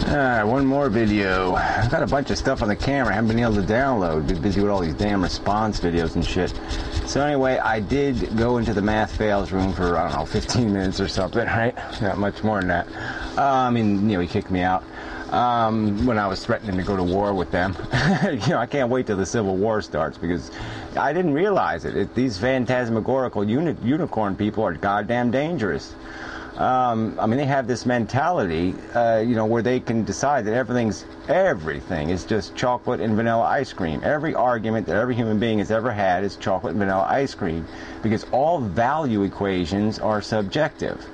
Alright, one more video. I've got a bunch of stuff on the camera I haven't been able to download. Been busy with all these damn response videos and shit. So anyway, I did go into the math fails room for, I don't know, 15 minutes or something, right? Not much more than that. He kicked me out when I was threatening to go to war with them. I can't wait till the Civil War starts because I didn't realize it. These phantasmagorical unicorn people are goddamn dangerous. They have this mentality, where they can decide that everything is just chocolate and vanilla ice cream. Every argument that every human being has ever had is chocolate and vanilla ice cream, because all value equations are subjective.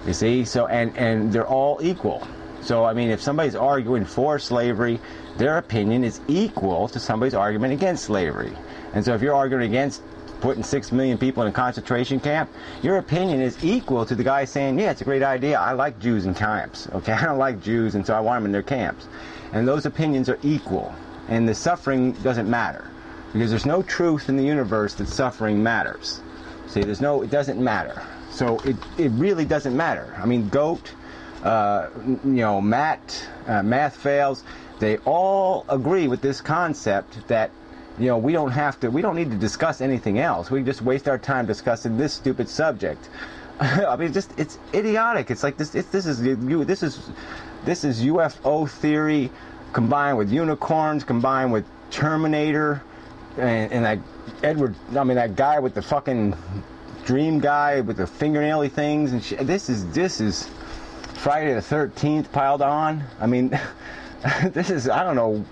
You see, so and they're all equal. So if somebody's arguing for slavery, their opinion is equal to somebody's argument against slavery. And so if you're arguing against putting 6 million people in a concentration camp, your opinion is equal to the guy saying, yeah, it's a great idea. I like Jews in camps. Okay, I don't like Jews, and so I want them in their camps. And those opinions are equal. And the suffering doesn't matter, because there's no truth in the universe that suffering matters. See, it doesn't matter. So it really doesn't matter. Goat, Matt, math fails, they all agree with this concept that we don't need to discuss anything else. We just waste our time discussing this stupid subject. It's idiotic. It's like this is UFO theory combined with unicorns, combined with Terminator, and that guy with the fucking dream guy with the fingernaily things and shit. This is Friday the 13th piled on. This is, I don't know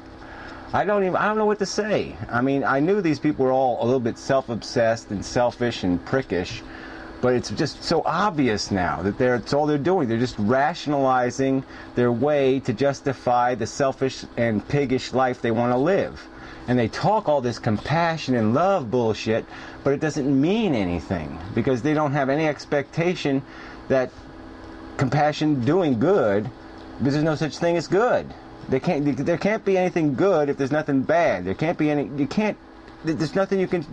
what to say. I knew these people were all a little bit self-obsessed and selfish and prickish, but it's just so obvious now that it's all they're doing. They're just rationalizing their way to justify the selfish and piggish life they want to live. And they talk all this compassion and love bullshit, but it doesn't mean anything, because they don't have any expectation that compassion doing good, because there's no such thing as good. There can't be anything good if there's nothing bad. There's nothing you can,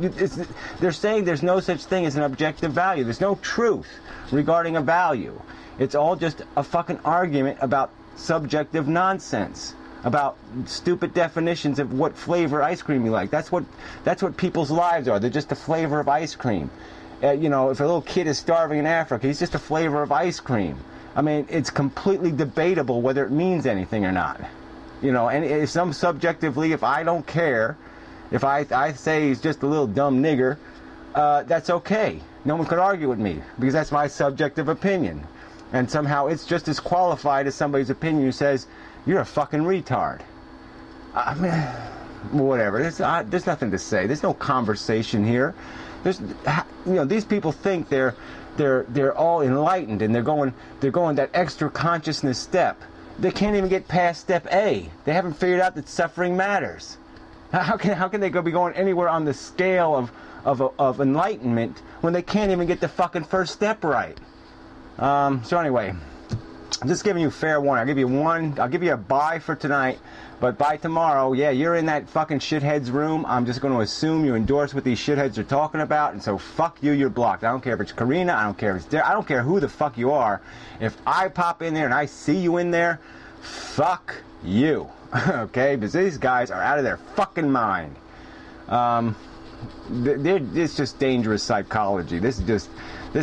they're saying there's no such thing as an objective value. There's no truth regarding a value. It's all just a fucking argument about subjective nonsense, about stupid definitions of what flavor ice cream you like. That's what people's lives are. They're just a flavor of ice cream. If a little kid is starving in Africa, he's just a flavor of ice cream. It's completely debatable whether it means anything or not. And if subjectively, if I don't care, if I say he's just a little dumb nigger, that's okay. No one could argue with me, because that's my subjective opinion. And somehow it's just as qualified as somebody's opinion who says, you're a fucking retard. Whatever. There's nothing to say. There's no conversation here. These people think they're all enlightened, and they're going that extra consciousness step. They can't even get past step A. They haven't figured out that suffering matters. How can they be going anywhere on the scale of enlightenment when they can't even get the fucking first step right? So anyway, I'm just giving you fair warning. I'll give you a bye for tonight, but by tomorrow, yeah, you're in that fucking shithead's room. I'm just going to assume you endorse what these shitheads are talking about, and so fuck you, you're blocked. I don't care if it's Karina, I don't care if it's I don't care who the fuck you are. If I pop in there and I see you in there, fuck you. Okay? Because these guys are out of their fucking mind. It's just dangerous psychology. This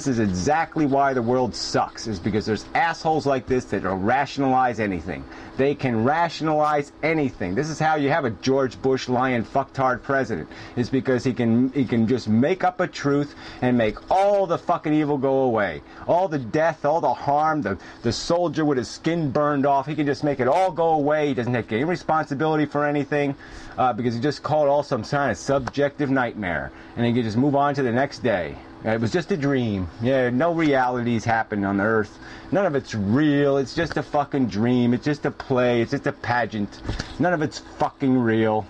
is exactly why the world sucks, is because there's assholes like this that will rationalize anything. They can rationalize anything. This is how you have a George Bush lying fucktard president. It's because he can just make up a truth and make all the fucking evil go away. All the death, all the harm, the soldier with his skin burned off, he can just make it all go away. He doesn't take any responsibility for anything, because he just called it all some kind of subjective nightmare. And he can just move on to the next day. It was just a dream. Yeah, no realities happen on Earth. None of it's real. It's just a fucking dream. It's just a play. It's just a pageant. None of it's fucking real.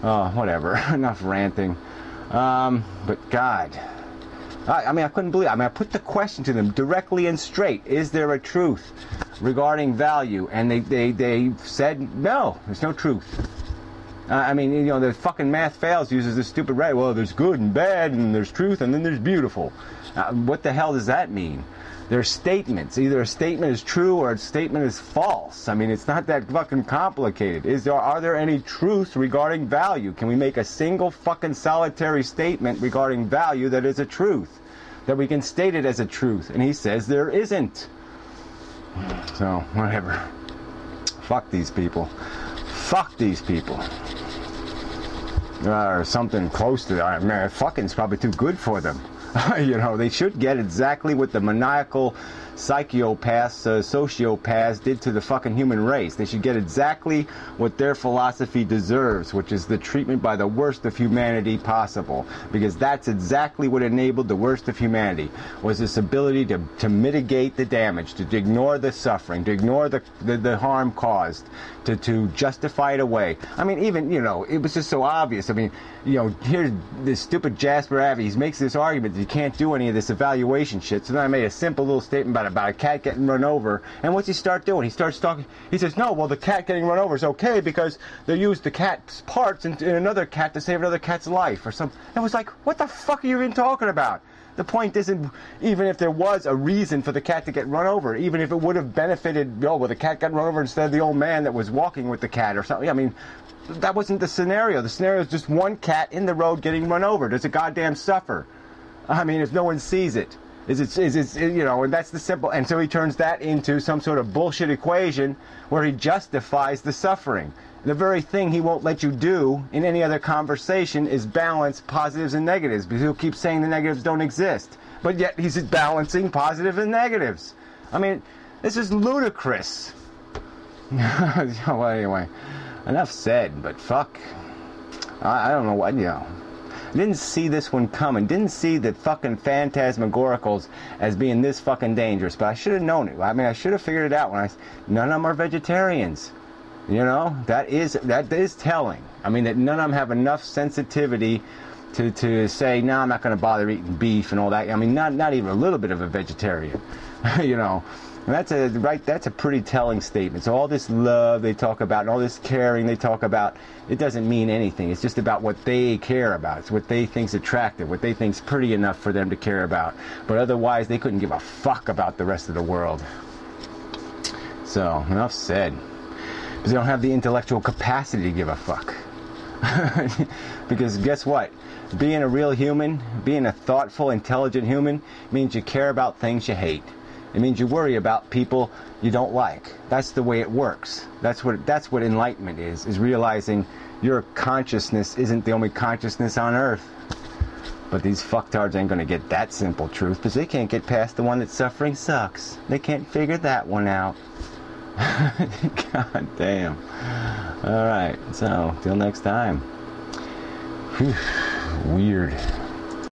Oh, whatever. Enough ranting. But God. I couldn't believe it. I put the question to them directly and straight. Is there a truth regarding value? And they said, no, there's no truth. The fucking math fails uses this stupid right. Well, there's good and bad, and there's truth, and then there's beautiful. What the hell does that mean? They're statements. Either a statement is true or a statement is false. I mean, it's not that fucking complicated. Are there any truths regarding value? Can we make a single fucking solitary statement regarding value that is a truth? That we can state it as a truth? And he says there isn't. So, whatever. Fuck these people. Fuck these people. Or something close to that. Man, fucking's probably too good for them. You know, they should get exactly what the maniacal psychopaths, sociopaths did to the fucking human race. They should get exactly what their philosophy deserves, which is the treatment by the worst of humanity possible. Because that's exactly what enabled the worst of humanity, was this ability to mitigate the damage, to ignore the suffering, to ignore the harm caused, to justify it away. I mean, even, you know, it was just so obvious. I mean, you know, here's this stupid Jasper Abbey. He makes this argument that you can't do any of this evaluation shit. So then I made a simple little statement about a cat getting run over. And what's he start doing? He starts talking. He says, no, well, the cat getting run over is okay because they used the cat's parts in another cat to save another cat's life or something. And I was like, what the fuck are you even talking about? The point isn't, even if there was a reason for the cat to get run over, even if it would have benefited, oh, well, the cat got run over instead of the old man that was walking with the cat or something. I mean, that wasn't the scenario. The scenario is just one cat in the road getting run over. Does it goddamn suffer? I mean, if no one sees it. Is it, you know, and that's the simple, and so he turns that into some sort of bullshit equation where he justifies the suffering. The very thing he won't let you do in any other conversation is balance positives and negatives, because he'll keep saying the negatives don't exist. But yet he's balancing positive and negatives. I mean, this is ludicrous. Well, anyway, enough said, but fuck. I don't know what, you know. Didn't see this one coming. Didn't see the fucking phantasmagoricals as being this fucking dangerous. But I should have known it. I mean, I should have figured it out when none of them are vegetarians. You know, that is telling. I mean, that none of them have enough sensitivity to say, no, I'm not going to bother eating beef and all that. I mean, not even a little bit of a vegetarian. You know, and that's a pretty telling statement. So all this love they talk about and all this caring they talk about, it doesn't mean anything. It's just about what they care about. It's what they think's attractive, what they think's pretty enough for them to care about. But otherwise, they couldn't give a fuck about the rest of the world. So, enough said. Because they don't have the intellectual capacity to give a fuck. Because guess what? Being a real human, being a thoughtful, intelligent human, means you care about things you hate. It means you worry about people you don't like. That's the way it works. That's what enlightenment is realizing your consciousness isn't the only consciousness on earth. But these fucktards ain't gonna get that simple truth, because they can't get past the one that suffering sucks. They can't figure that one out. God damn. Alright, so, till next time. Whew, weird.